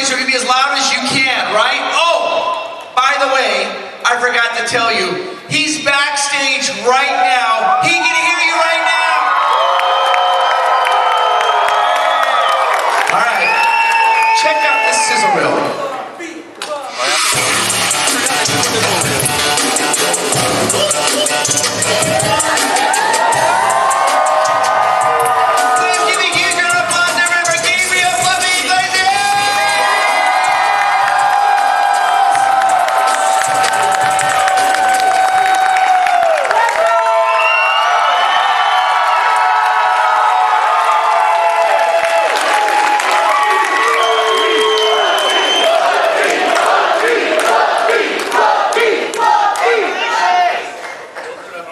audience, you're gonna be as loud as you can, right? Oh, by the way, I forgot to tell you, he's backstage right now. He can hear you right now. All right, check out this sizzle reel. Please give me a huge round of applause, everyone, for Gabriel Iglesias.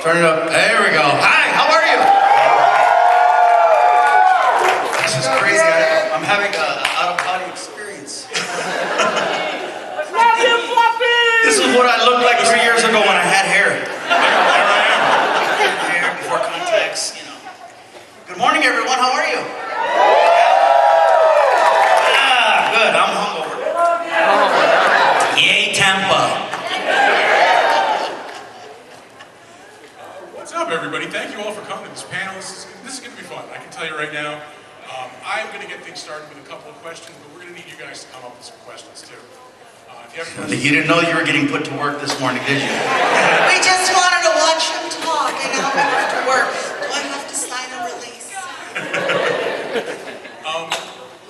Turn it up. There we go. Hi, how are you? This is crazy. I'm having an out-of-body experience. This is what I looked like 3 years ago when I had hair. There I am. Hair before contacts, you know. Good morning, everyone. How are you? Ah, good. I'm hungover. Yay, Tampa. What's up, everybody? Thank you all for coming to this panel. This is going to be fun. I can tell you right now. I'm going to get things started with a couple of questions, but we're going to need you guys to come up with some questions, too. If you have questions, You didn't know you were getting put to work this morning, did you? We just wanted to watch him talk and how we have to work. Do I have to sign a release?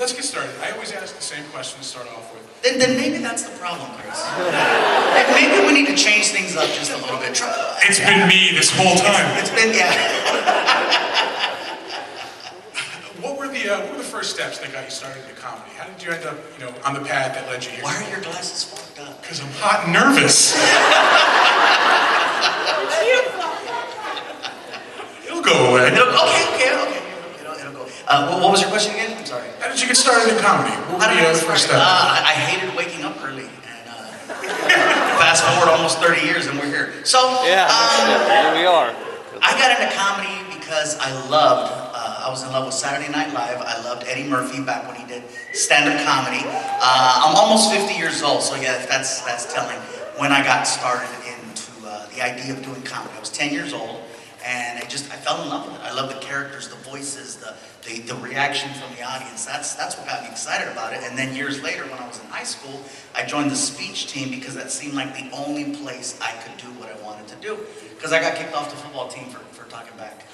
let's get started. I always ask the same question to start off with. Then maybe that's the problem, Chris. Maybe we need to change things up just a little bit. It's been me this whole time. It's been, yeah. What were the first steps that got you started in comedy? How did you end up, on the path that led you here? Why are your glasses fucked up? Because I'm hot and nervous. It'll go away. Okay. It'll go. What was your question again? I'm sorry. How did you get started in comedy? What were the first steps? I hated waking up early. And fast forward almost 30 years and we're here. So, here we are. I got into comedy because I was in love with Saturday Night Live. I loved Eddie Murphy back when he did stand-up comedy. I'm almost 50 years old, so yeah, that's telling when I got started into the idea of doing comedy. I was 10 years old, and I fell in love with it. I love the characters, the voices, the reaction from the audience. That's what got me excited about it. And then years later, when I was in high school, I joined the speech team because that seemed like the only place I could do what I wanted to do. Because I got kicked off the football team for talking back.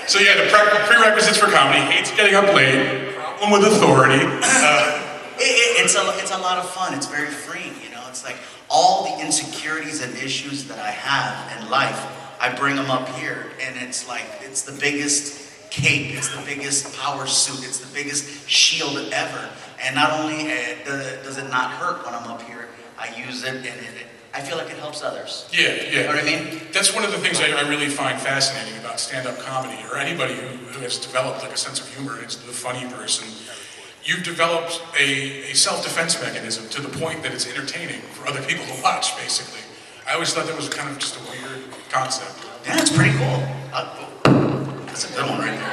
So yeah, the prerequisites for comedy: hates getting up late, problem with authority. It's a lot of fun. It's very freeing, It's like all the insecurities and issues that I have in life, I bring them up here, and it's like it's the biggest cape, it's the biggest power suit, it's the biggest shield ever. And not only does it not hurt when I'm up here, I use it, and I feel like it helps others. Yeah. You know what I mean? That's one of the things I really find fascinating about stand-up comedy, or anybody who has developed like a sense of humor and is the funny person. You've developed a self-defense mechanism to the point that it's entertaining for other people to watch, basically. I always thought that was kind of just a weird concept. Yeah, it's pretty cool. That's a good one right there.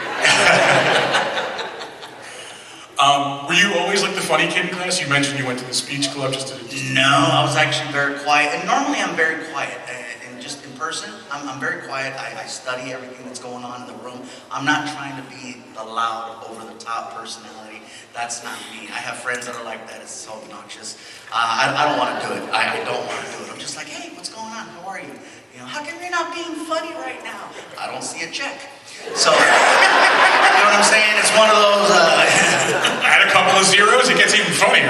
Were you always like the funny kid in class? You mentioned you went to the speech club just to... No, I was actually very quiet. And normally I'm very quiet. And just in person, I'm very quiet. I study everything that's going on in the room. I'm not trying to be the loud, over-the-top personality. That's not me. I have friends that are like that. It's so obnoxious. I don't want to do it. I don't want to do it. I'm just like, hey, what's going on? How are you? How come you're not being funny right now? I don't see a check. So, you know what I'm saying? It's one of those... Add a couple of zeros, it gets even funnier.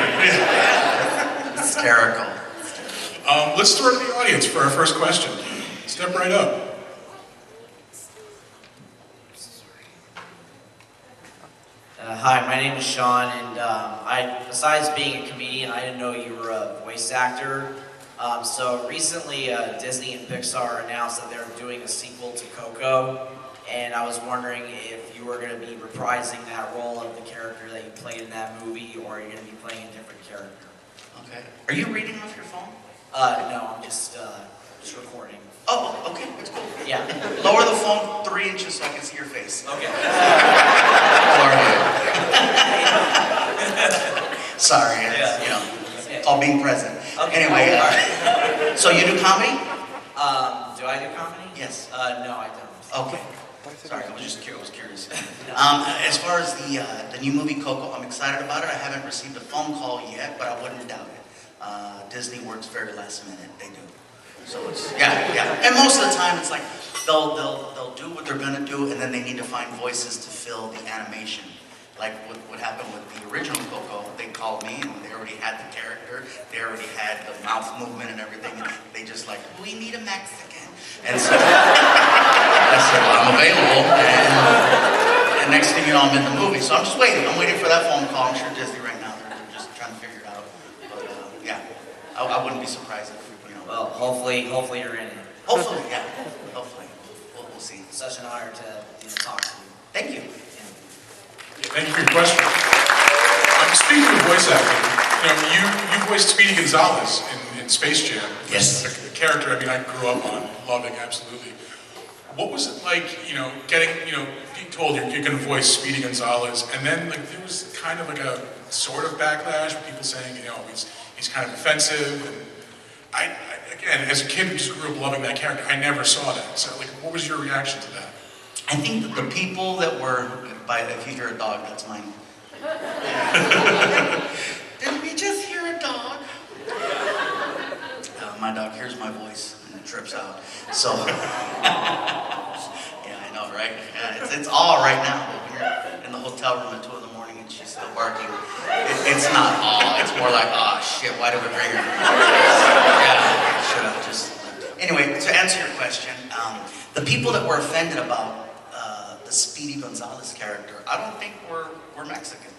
Hysterical. Let's throw to the audience for our first question. Step right up. Hi, my name is Sean, and besides being a comedian, I didn't know you were a voice actor. So recently, Disney and Pixar announced that they're doing a sequel to Coco, and I was wondering if you were going to be reprising that role of the character that you played in that movie, or are you going to be playing a different character? Okay. Are you reading off your phone? No, I'm just recording. Oh, okay, that's cool. Yeah. Lower the phone 3 inches so I can see your face. Okay. Sorry, it's, you know, it's called being present. Anyway, so you do comedy? Do I do comedy? Yes. No, I don't. Okay. Sorry, I was just curious. As far as the new movie Coco, I'm excited about it. I haven't received a phone call yet, but I wouldn't doubt it. Disney works very last minute. They do. So it's yeah. And most of the time, it's like they'll do what they're gonna do, and then they need to find voices to fill the animation. Like what happened with the original Coco, they called me and they already had the character, they already had the mouth movement and everything, and they just like, we need a Mexican. And so I said, well, I'm available, and next thing you know, I'm in the movie. So I'm just waiting, I'm waiting for that phone call. I'm sure Disney right now, they're just trying to figure it out. But yeah, I wouldn't be surprised if, you know. Well, hopefully you're in it. Hopefully, yeah, hopefully. We'll see. It's such an honor to talk to you. Thank you. Thank you for your question. Speaking of voice acting, you know, you voiced Speedy Gonzalez in Space Jam. Yes. A character, I mean, I grew up on, loving, absolutely. What was it like, you know, getting, you know, being told you're going to voice Speedy Gonzalez, and then like there was kind of like a sort of backlash, with people saying, you know, he's kind of offensive, and I again, as a kid who just grew up loving that character, I never saw that. So, like, what was your reaction to that? I think that the people that were, if you hear a dog, that's mine. Did we just hear a dog? My dog hears my voice and it trips out. So, yeah, I know, right? Yeah, it's all right now, but when you're in the hotel room at 2 in the morning and she's still barking, it's not awe, it's more like, oh shit, why did we bring her? Yeah, should have just. Anyway, to answer your question, the people that were offended about the Speedy Gonzalez character, I don't think we're Mexican.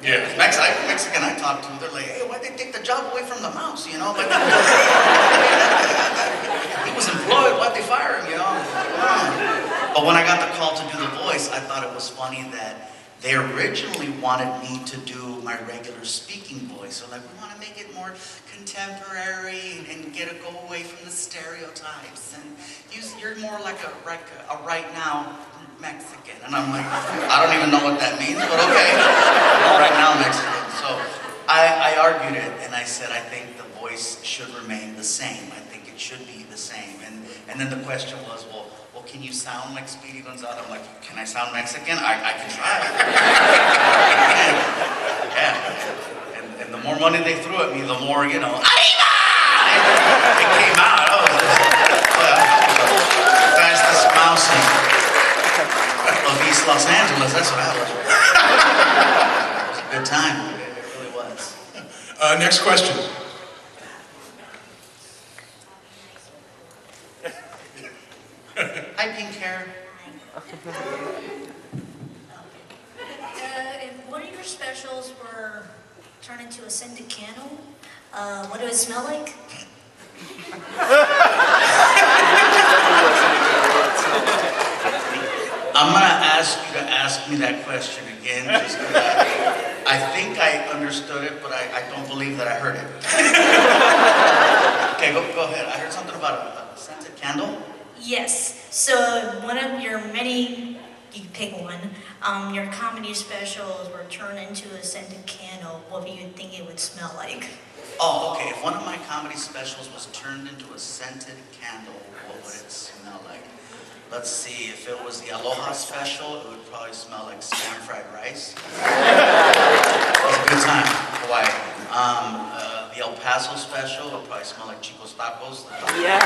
Yeah. Mexican I talk to, they're like, hey, why'd they take the job away from the mouse, you know? Like, he was employed, why'd they fire him, you know? But when I got the call to do the voice, I thought it was funny that they originally wanted me to do my regular speaking voice. So like, we want to make it more contemporary and go away from the stereotypes. And you're more like a right now Mexican. And I'm like, I don't even know what that means, but okay. Right now Mexican. So I argued it and I said, I think the voice should remain the same. I think it should be the same. And then the question was, well, can you sound like Speedy Gonzalez? I'm like, can I sound Mexican? I can try. Yeah. And the more money they threw at me, the more, you know, Arriba! It came out. Oh, fastest mouse of East Los Angeles. That's what I was. It was a good time. It really was. Next question. Hi, pink hair. If one of your specials were turned into a scented candle, what would it smell like? I'm gonna ask you to ask me that question again, just 'cause I think I understood it, but I don't believe that I heard it. Okay, go ahead. I heard something about a scented candle. Yes. So one of your many, you can pick one, your comedy specials were turned into a scented candle. What do you think it would smell like? Oh, okay. If one of my comedy specials was turned into a scented candle, what would it smell like? Let's see. If it was the Aloha special, it would probably smell like spam fried rice. It was a good time, Hawaii. The El Paso special would probably smell like Chico's Tacos. Yeah.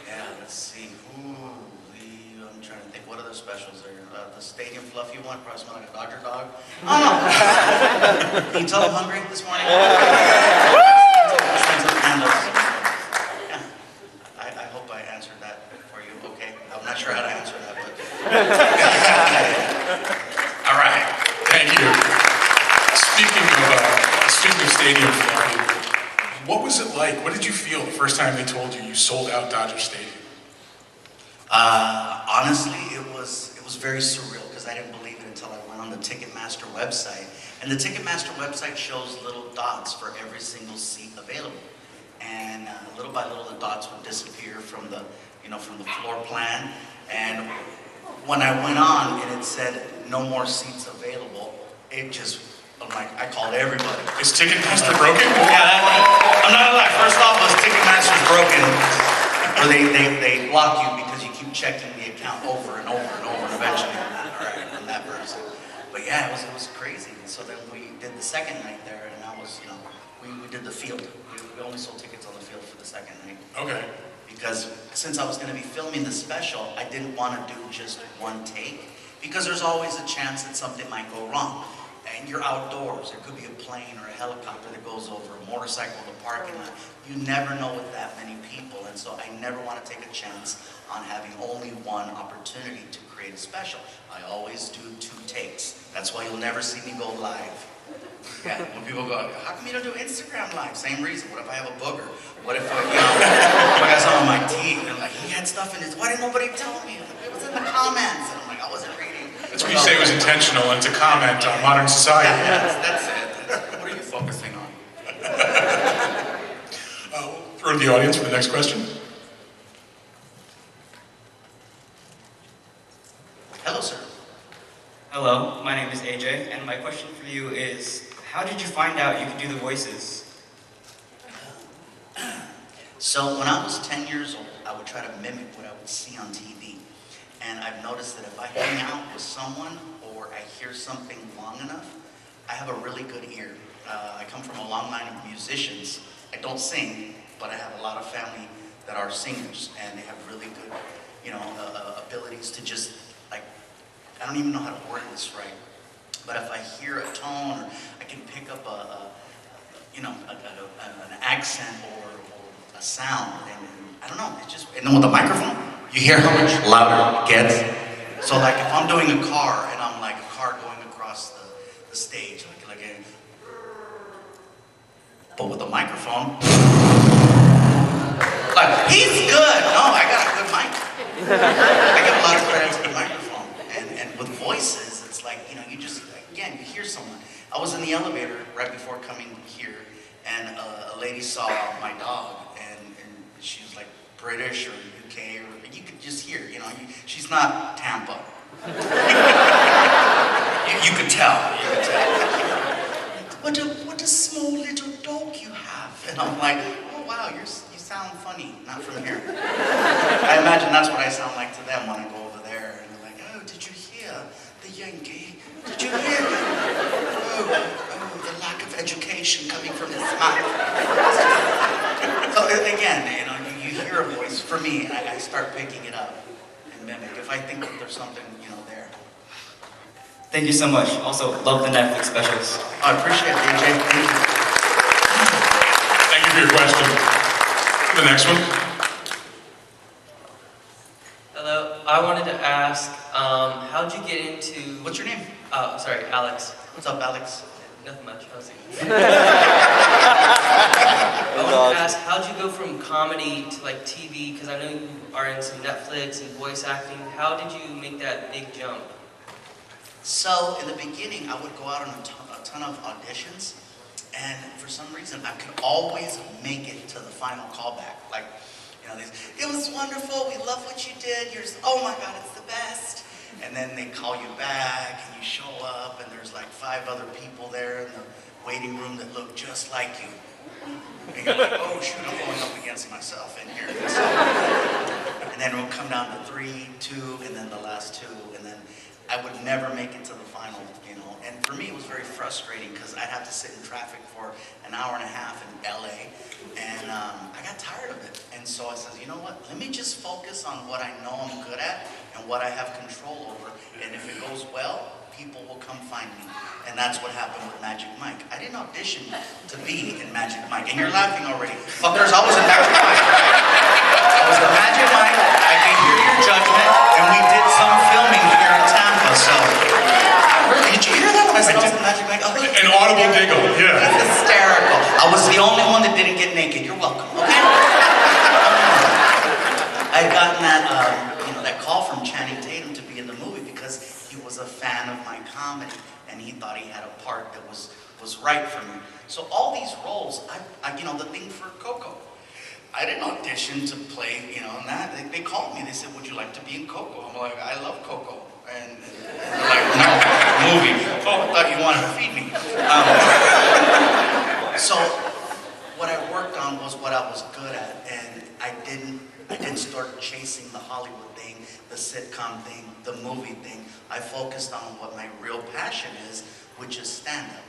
Yeah, let's see. I'm trying to think what other specials are. The Stadium Fluffy one probably smell like a Dodger dog. Oh no! Can you tell I'm hungry this morning? Yeah. I hope I answered that for you. Okay. I'm not sure how to answer that, but. All right. Thank you. Speaking of Stadium Fluffy, what was it like? What did you feel the first time they told you sold out Dodger Stadium? Honestly, it was very surreal because I didn't believe it until I went on the Ticketmaster website. And the Ticketmaster website shows little dots for every single seat available. And little by little, the dots would disappear from the floor plan. And when I went on and it said no more seats available, it just, I'm like, I called everybody. Is Ticketmaster broken? Yeah, I'm not gonna lie. First off, was Ticketmaster's broken, or they block you because you keep checking the account over and over and over, and eventually, all right, I'm that person. But yeah, it was crazy. And so then we did the second night there, and that was, we did the field. We only sold tickets on the field for the second night. Okay. Because since I was going to be filming the special, I didn't want to do just one take, because there's always a chance that something might go wrong. And you're outdoors. There could be a plane or a helicopter that goes over, a motorcycle in the parking lot. You never know with that many people, and so I never want to take a chance on having only one opportunity to create a special. I always do 2 takes. That's why you'll never see me go live. Yeah, when people go, how come you don't do Instagram live? Same reason. What if I have a booger? What if, if I got something on my teeth? And like, he had stuff in his, why didn't nobody tell me? It was in the comments. And I'm like, I wasn't reading. That's when you say it was intentional and to comment on modern society. Yeah, that's it. What are you focusing on? Throw to the audience for the next question. Hello, sir. Hello, my name is AJ, and my question for you is, how did you find out you could do the voices? So when I was 10 years old, I would try to mimic what I would see on TV. And I've noticed that if I hang out with someone or I hear something long enough, I have a really good ear. I come from a long line of musicians. I don't sing, but I have a lot of family that are singers, and they have really good, abilities to just, like, I don't even know how to word this right, but if I hear a tone, or I can pick up an accent or a sound, and I don't know, it's just, and then with the microphone, you hear how much louder it gets. So like if I'm doing a car, and I'm like a car going across the stage, but with a microphone, like, he's good. No, I got a good mic. I give a lot of credit to the microphone. And with voices, it's like, you just, again, you hear someone. I was in the elevator right before coming here, and a lady saw my dog, and she was like British or UK, or you could just hear, she's not Tampa. you could tell. What a small little dog you have. And I'm like, oh wow, you sound funny, not from here. I imagine that's what I sound like to them when I go over there. And they're like, oh, did you hear the Yankee? Did you hear? Oh, the lack of education coming from his mouth. So again, you hear a voice. For me, I start picking it up and mimic if I think that there's something, there. Thank you so much. Also, love the Netflix specials. I appreciate it, AJ. Thank you. Thank you for your question. The next one. Hello, I wanted to ask, how'd you get into... What's your name? Oh, sorry, Alex. What's up, Alex? Nothing much, how's it? I wanted to ask, how'd you go from comedy to like TV? Because I know you are in some Netflix and voice acting. How did you make that big jump? So in the beginning, I would go out on a ton of auditions, and for some reason, I could always make it to the final callback. Like, it was wonderful, we love what you did, oh my God, it's the best. And then they call you back, and you show up, and there's like 5 other people there in the waiting room that look just like you. And you're like, oh shoot, I'm going up against myself in here. And then we'll come down to 3, 2, and then the last 2, and then I would never make it to the final, And for me, it was very frustrating because I'd have to sit in traffic for an hour and a half in LA, and I got tired of it. And so I said, you know what? Let me just focus on what I know I'm good at and what I have control over. And if it goes well, people will come find me. And that's what happened with Magic Mike. I didn't audition to be in Magic Mike. And you're laughing already. Fuckers, I was in Magic Mike. I was in Magic Mike. I can hear your judgment. And we did some filming here in Tampa. So, did you hear that when I said I was in Magic Mike? An audible giggle, yeah. It's hysterical. I was the only one that didn't get naked. You're welcome, okay? I had gotten that call from Channing Tatum to be in the movie because he was a fan of my comedy and he thought he had a part that was right for me. So all these roles, the thing for Coco, I didn't audition to play, in that. They called me. They said, "Would you like to be in Coco?" I'm like, "I love Coco." And they're like, "No, movie. Oh, I thought you wanted to feed me. So what I worked on was what I was good at, and I didn't start chasing the Hollywood thing, the sitcom thing, the movie thing. I focused on what my real passion is, which is stand-up.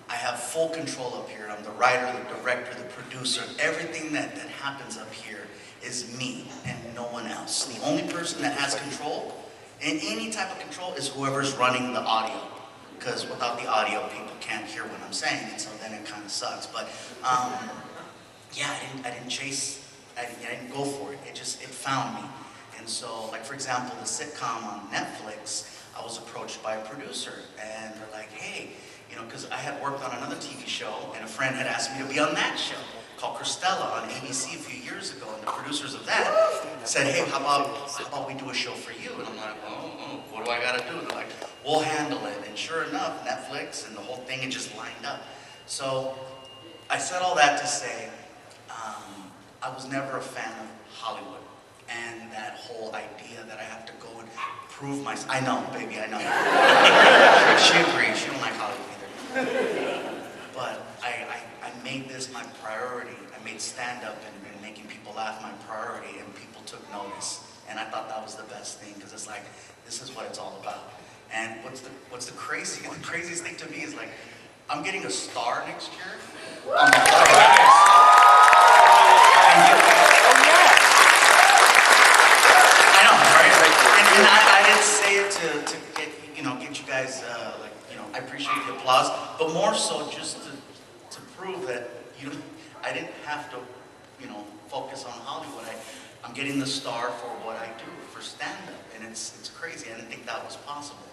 I have full control up here. I'm the writer, the director, the producer. Everything that happens up here is me and no one else. The only person that has control, and any type of control, is whoever's running the audio. Because without the audio, people can't hear what I'm saying, and so then it kind of sucks. But yeah, I didn't chase, I didn't go for it. It found me. And so, like for example, the sitcom on Netflix, I was approached by a producer, and they're like, hey, you know, because I had worked on another TV show, and a friend had asked me to be on that show called Cristela on ABC a few years ago, and the producers of that said, hey, how about we do a show for you? And I'm like, oh, what do I gotta do? They're like, we'll handle it. And sure enough, Netflix and the whole thing, it just lined up. So I said all that to say, I was never a fan of Hollywood and that whole idea that I have to go and prove myself. I know, baby, I know. She agrees, she don't like Hollywood either. But I made this my priority. I made stand-up and making people laugh my priority, and people took notice. And I thought that was the best thing, because it's like, this is what it's all about. And what's the craziest thing to me is like, I'm getting a star next year. I know, right? And I didn't say it to get you guys I appreciate the applause, but more so just to prove that I didn't have to focus on Hollywood. I'm getting the star for what I do for stand-up, and it's crazy. I didn't think that was possible.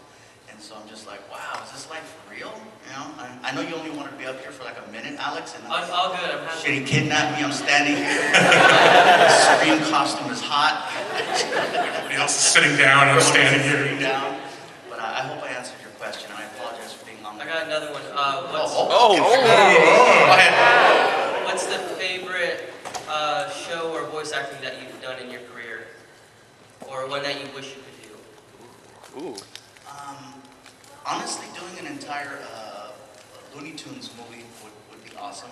And so I'm just like, wow, is this life real? I know you only wanted to be up here for like a minute, Alex, and All good, I'm happy. shit, he kidnapped me, I'm standing here. The Scream costume is hot. Everybody else is sitting down, I'm standing here. Sitting down. But I hope I answered your question, and I apologize for being on I got another one. Go ahead. What's the favorite show or voice acting that you've done in your career? Or one that you wish you could do? Ooh. Honestly, doing an entire Looney Tunes movie would be awesome.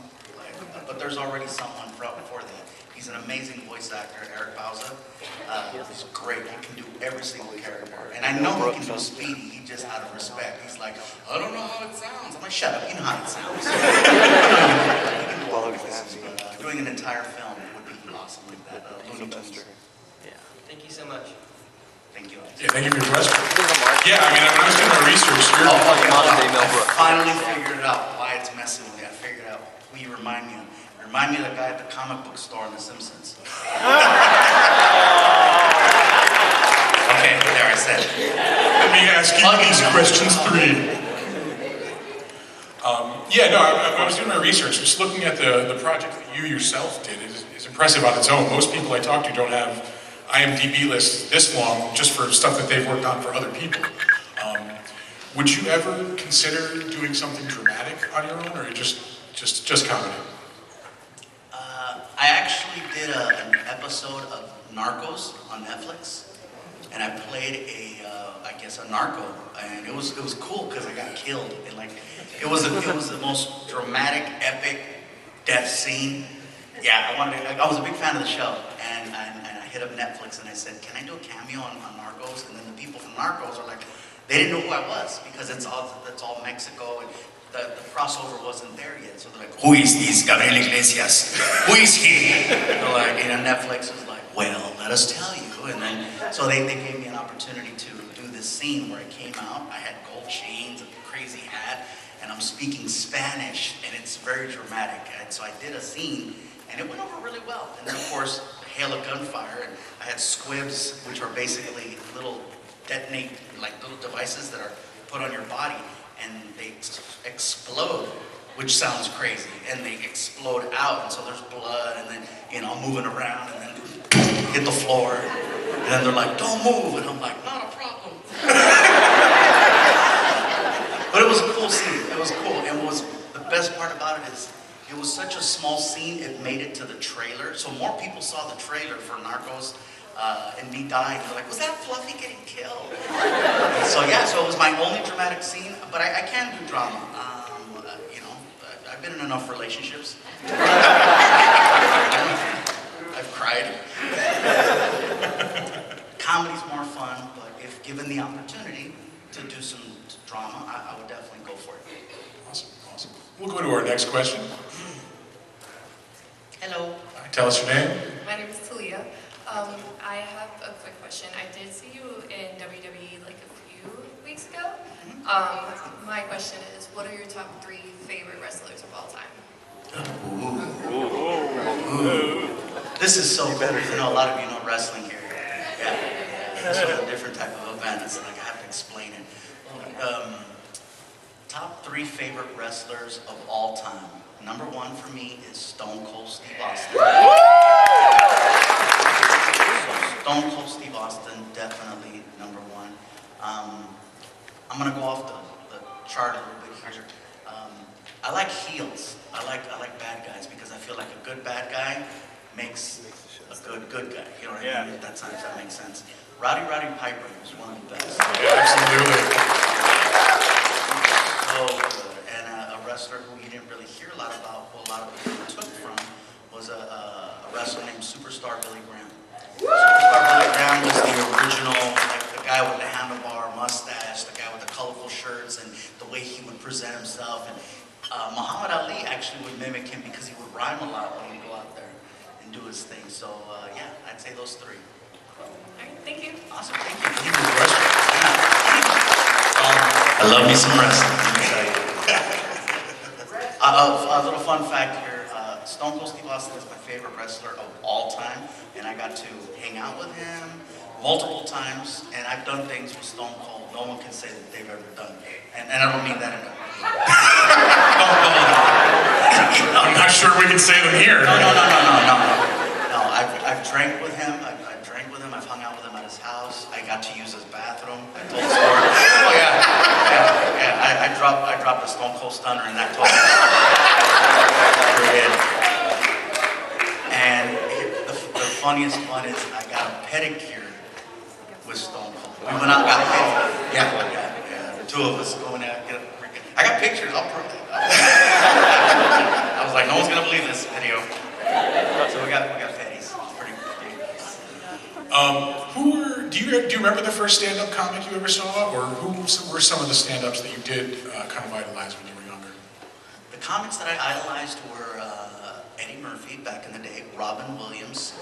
But there's already someone before that. He's an amazing voice actor, Eric Bauza. He's great. He can do every single character. And I know he can do Speedy. He just out of respect. He's like, I don't know how it sounds. I'm like, shut up. You know how it sounds. He can do all the voices. But doing an entire film would be awesome like that. Looney Tunes. Thank you so much. Thank you. Yeah, thank you for your question. Yeah, I mean, when I was doing my research, I finally figured out why it's messing with me. I figured out who you remind me of. You remind me of the guy at the comic book store in The Simpsons. Okay, there I said it. let me ask you these questions 3. I was doing my research, just looking at the project that you yourself did is impressive on its own. Most people I talk to don't have IMDb lists this long just for stuff that they've worked on for other people. Would you ever consider doing something dramatic on your own, or just comedy? I actually did an episode of Narcos on Netflix, and I played a narco, and it was cool because I got killed, and like it was the most dramatic, epic death scene. Yeah, I was a big fan of the show, and I hit up Netflix and I said, can I do a cameo on Narcos? And then the people from Narcos are like, they didn't know who I was because it's all Mexico, and the crossover wasn't there yet. So they're like, who is this Gabriel Iglesias? Who is he? And Netflix was like, well, let us tell you. And then so they gave me an opportunity to do this scene where I came out. I had gold chains, a crazy hat, and I'm speaking Spanish, and it's very dramatic. And so I did a scene, and it went over really well. And then of course, hail of gunfire, and I had squibs, which are basically little detonate, like little devices that are put on your body, and they explode, which sounds crazy, and they explode out, and so there's blood, and then I'm moving around, and then hit the floor, and then they're like, don't move, and I'm like, not a problem. But it was a cool scene. It was cool, and the best part about it is it was such a small scene, it made it to the trailer. So more people saw the trailer for Narcos and me dying. They're like, was that Fluffy getting killed? So yeah, so it was my only dramatic scene, but I can do drama. You know, I've been in enough relationships. I've cried. Comedy's more fun, but if given the opportunity to do some drama, I would definitely go for it. Awesome, awesome. We'll go to our next question. Hello. Tell us your name. My name is Talia. I have a quick question. I did see you in WWE like a few weeks ago. My question is, what are your top 3 favorite wrestlers of all time? Ooh. This is so cool. You know, a lot of you know wrestling here. Yeah. This is a different type of event. It's like I have to explain it. Top 3 favorite wrestlers of all time. Number 1 for me is Stone Cold Steve Austin. Stone Cold Steve Austin, definitely number 1. I'm gonna go off the chart a little bit here. I like heels. I like bad guys because I feel like a good bad guy makes a good guy. You know what I mean? If that makes sense. Roddy Piper was one of the best. Yeah, absolutely. So good. And a wrestler who you didn't really hear a lot about, who a lot of people took from, was a wrestler named Superstar Billy Graham. Superstar Billy Graham was the original, like the guy with the handlebar mustache, the guy with the colorful shirts, and the way he would present himself. And Muhammad Ali actually would mimic him because he would rhyme a lot when he'd go out there and do his thing. So yeah, I'd say those 3. Alright, thank you. Awesome, thank you. I love me some wrestling, let me tell you. A little fun fact here, Stone Cold Steve Austin is my favorite wrestler of all time, and I got to hang out with him multiple times, and I've done things with Stone Cold no one can say that they've ever done. And I don't mean that in a... I'm not sure we can say them here. No, I've drank with him, I've hung out with him at his house, I got to use his bathroom, I told the story. Oh yeah, I dropped a Stone Cold Stunner in that toilet. And the funniest one is I got a pedicure with Stone Cold. We went out and got a pedicure. Yeah. The 2 of us going out and get a freaking... I got pictures, I'll prove it. I was like, no one's gonna believe this video. So we got petties. Pretty Do you remember the first stand-up comic you ever saw, or who were some of the stand-ups that you did kind of idolize when you were younger? The comics that I idolized were Eddie Murphy back in the day, Robin Williams,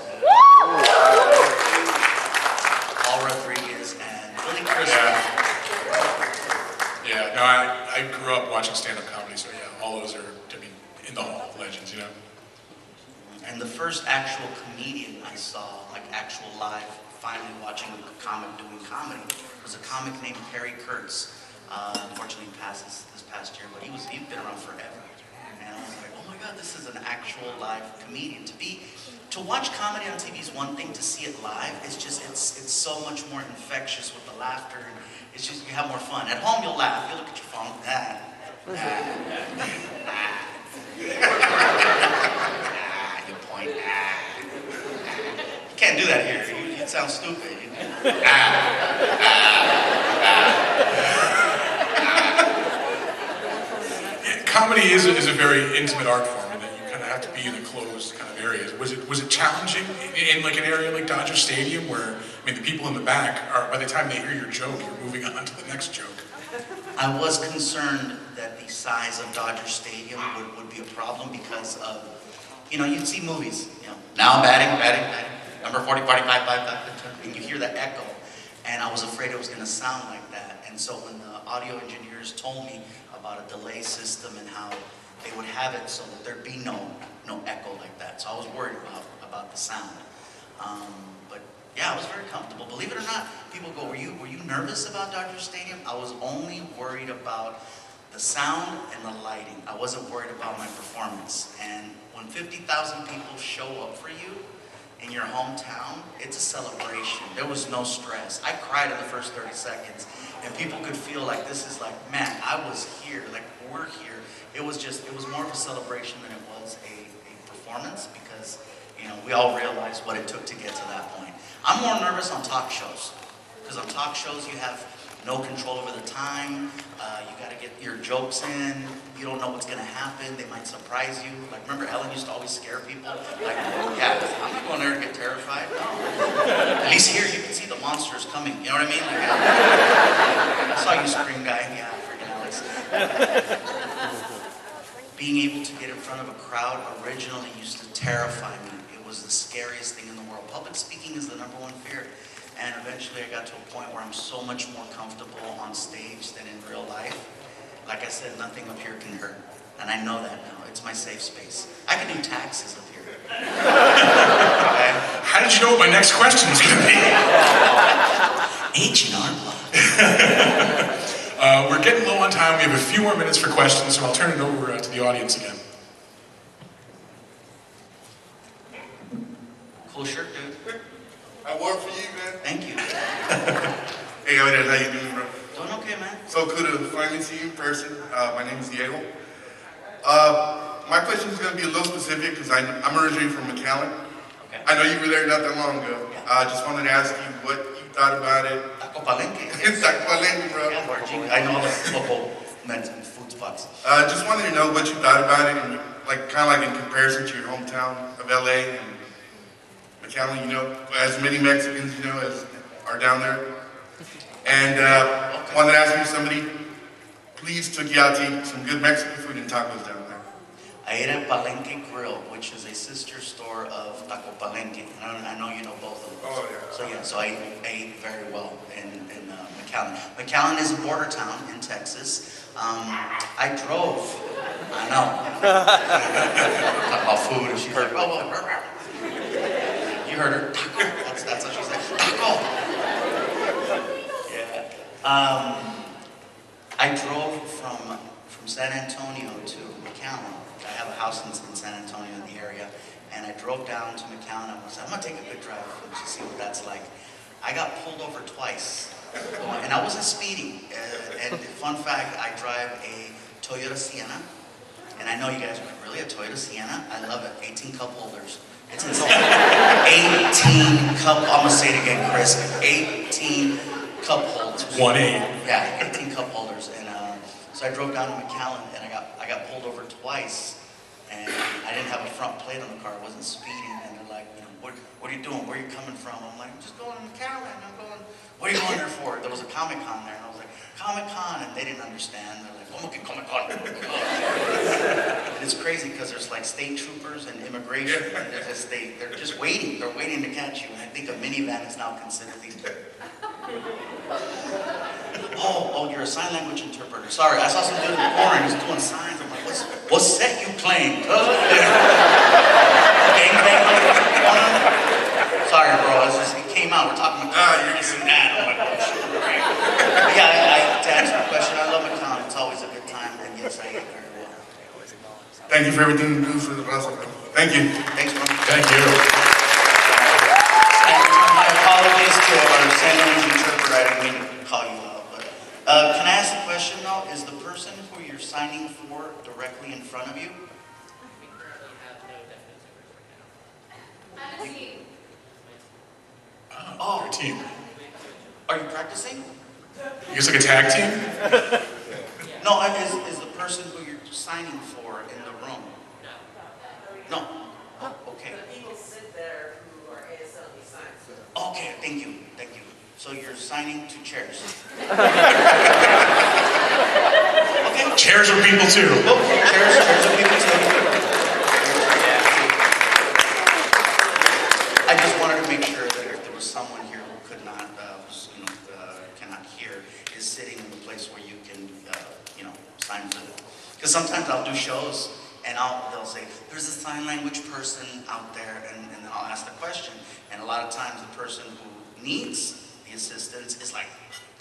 Paul Rodriguez, and Billy Crystal. Yeah, no, I grew up watching stand-up comedy, so yeah, all those are, to me, in the Hall of Legends, you know? And the first actual comedian I saw, like actual live, finally watching a comic doing comedy, was a comic named Harry Kurtz. Unfortunately, he passed this past year, but he'd been around forever. And I was like, oh my God, this is an actual live comedian. To watch comedy on TV is one thing, to see it live, it's so much more infectious with the laughter. And it's just, you have more fun. At home, you'll laugh. You look at your phone, you point, You can't do that here. It sounds stupid. Comedy is a very intimate art form, and that you kind of have to be in a closed kind of area. Was it challenging in like an area like Dodger Stadium, where I mean the people in the back are, by the time they hear your joke, you're moving on to the next joke? I was concerned that the size of Dodger Stadium would be a problem because of, you'd see movies, now batting, number 40, 45, and you hear that echo, and I was afraid it was going to sound like that. And so when the audio engineers told me about a delay system and how they would have it so that there'd be no echo like that, so I was worried about the sound. But yeah, I was very comfortable. Believe it or not, people go, were you nervous about Dodger Stadium? I was only worried about the sound and the lighting. I wasn't worried about my performance. And when 50,000 people show up for you in your hometown, it's a celebration. There was no stress. I cried in the first 30 seconds, and people could feel like this is like, man, I was here, like we're here. It was more of a celebration than it was a performance, because we all realized what it took to get to that point. I'm more nervous on talk shows, because on talk shows you have no control over the time. You got to get your jokes in. You don't know what's going to happen. They might surprise you. Like, remember Ellen used to always scare people? Like, yeah, I'm not going there to get terrified. No. At least here you can see the monsters coming. You know what I mean? Like, I saw you scream, guy. Yeah, freaking Alex. Being able to get in front of a crowd originally used to terrify me. It was the scariest thing in the world. Public speaking is the #1 fear. And eventually I got to a point where I'm so much more comfortable on stage than in real life. Like I said, nothing up here can hurt. And I know that now. It's my safe space. I can do taxes up here. Okay? How did you know what my next question was going to be? H&R Block. We're getting low on time. We have a few more minutes for questions, so I'll turn it over to the audience again. Cool shirt, dude. I wore it for you, man. Thank you. Hey, Gabriel, how you doing, bro? Doing okay, man. So cool to finally see you in person. My name is Diego. My question is going to be a little specific because I'm originally from McAllen. Okay. I know you were there not that long ago. I just wanted to ask you what you thought about it. Taco Palenque. It's Taco Palenque, bro. Yeah, I know the local men's food spots. Just wanted to know what you thought about it and like kind of like in comparison to your hometown of LA and McAllen, you know, as many Mexicans, you know, as are down there. And wanted to ask you if somebody please took you out to eat some good Mexican food and tacos down there. I ate at Palenque Grill, which is a sister store of Taco Palenque. I know you know both of them. Oh, yeah. So I ate very well in McAllen. McAllen is a border town in Texas. I drove. I know. Talk about food, and she's like, oh, you heard her. Taco. That's what she said. Taco. Yeah. I drove from San Antonio to McAllen. I have a house in San Antonio in the area, and I drove down to McAllen. I said, I'm gonna take a good drive to see what that's like. I got pulled over twice, and I wasn't speeding. And fun fact, I drive a Toyota Sienna, and I know you guys are like, really, a Toyota Sienna? I love it. 18 cup holders. It's insane. 18 cup. I'm gonna say it again, Chris. 18 cup holders. 1-8. Yeah, 18 cup holders, and so I drove down to McAllen, and I got pulled over twice, and I didn't have a front plate on the car. I wasn't speeding, and they're like, you know, what are you doing? Where are you coming from? I'm like, I'm just going to McAllen. I'm going. What are you going there for? There was a Comic-Con there, and I was like, Comic-Con, and they didn't understand. They're like, oh, okay, Comic-Con. And it's crazy because there's like state troopers and immigration, and they're just waiting. They're waiting to catch you, and I think a minivan is now considered these. Oh, you're a sign language interpreter. Sorry, I saw some dude in the corner and he's doing signs. I'm like, what set you playing? Sorry, bro. It came out. We're talking about you're using that. I'm like, oh, shit. But yeah, to answer your question, I love McAllen. It's always a good time, and yes, I eat very well. Thank you for everything you do for the Russell. Thank you. Thanks, bro. Thank you. My apologies to our sign language interpreter. I didn't mean to call you out, but can I ask a question though? Is the person who you're signing for directly in front of you? Oh, your team. Are you practicing? You guys like a tag team? No, is the person who you're signing for in the room? No. Oh, okay. The people sit there who are ASLE signs. Okay, thank you. So you're signing to chairs. Okay. Chairs are people too. Oh, chairs are people too. I just wanted to make sure that if there was someone here who could not, cannot hear, is sitting in the place where you can, sign for them. Because sometimes I'll do shows and they'll say, there's a sign language person out there, and then I'll ask the question. And a lot of times the person who needs the assistance is like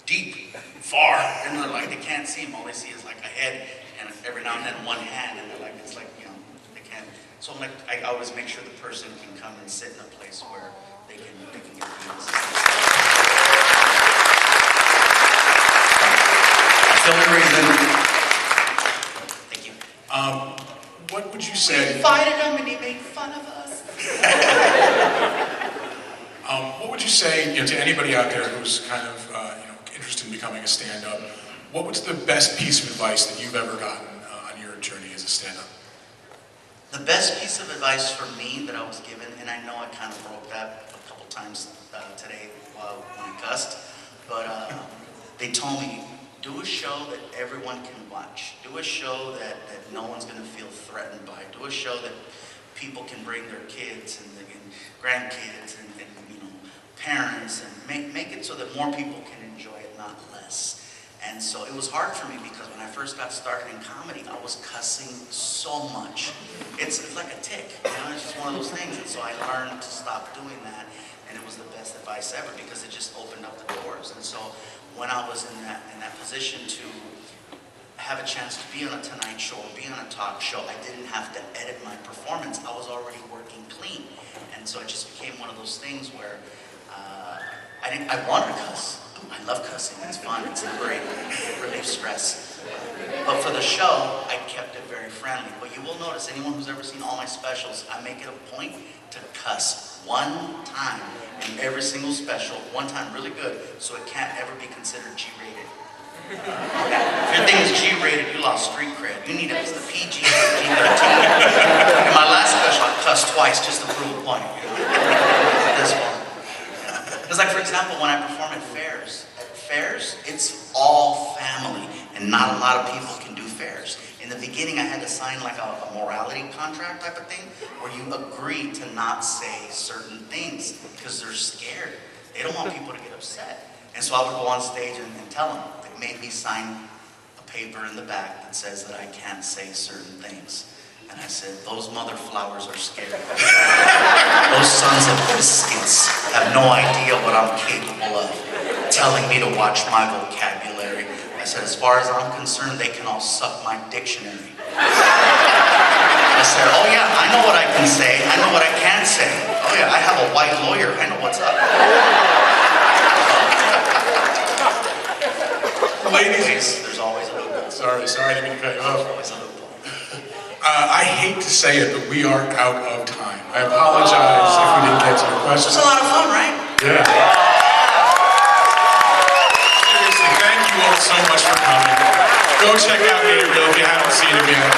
deep, far, and they're like, they can't see him. All they see is like a head and every now and then one hand, and they're like, it's like, they can't. So I'm like, I always make sure the person can come and sit in a place where they can get the assistance. That's the only reason. Thank you. What would you We say? invited him and he made fun of us. What would you say say, to anybody out there who's kind of, interested in becoming a stand-up, what was the best piece of advice that you've ever gotten on your journey as a stand-up? The best piece of advice for me that I was given, and I know I kind of broke that a couple times today when I cussed, but they told me, do a show that everyone can watch. Do a show that no one's going to feel threatened by. Do a show that people can bring their kids and grandkids and parents, and make it so that more people can enjoy it, not less. And so it was hard for me because when I first got started in comedy, I was cussing so much. It's like a tick, it's just one of those things. And so I learned to stop doing that, and it was the best advice ever because it just opened up the doors. And so when I was in that position to have a chance to be on a Tonight Show or be on a talk show, I didn't have to edit my performance. I was already working clean. And so it just became one of those things where I want to cuss. I love cussing. It's fun. It's liberating. It relieves stress. But for the show, I kept it very friendly. But you will notice, anyone who's ever seen all my specials, I make it a point to cuss one time in every single special, one time really good, so it can't ever be considered G-rated. If your thing is G-rated, you lost street cred. You need it as the PG or G-13. In my last special, I cussed twice just to prove a point. This one. Because like, for example, when I perform at fairs, it's all family, and not a lot of people can do fairs. In the beginning, I had to sign like a morality contract type of thing, where you agree to not say certain things, because they're scared. They don't want people to get upset. And so I would go on stage and tell them. They made me sign a paper in the back that says that I can't say certain things. And I said, those mother flowers are scared. Those sons of biscuits have no idea what I'm capable of, telling me to watch my vocabulary. I said, as far as I'm concerned, they can all suck my dictionary. I said, oh yeah, I know what I can say. I know what I can't say. Oh yeah, I have a white lawyer. I know what's up. Ladies, there's always a loophole. Sorry, I didn't mean to cut you off. There's always a loophole. I hate to say it, but we are out of time. I apologize if we didn't get to your question. It was a lot of fun, right? Yeah. Seriously, thank you all so much for coming. Go check out Gabriel if you haven't seen him yet.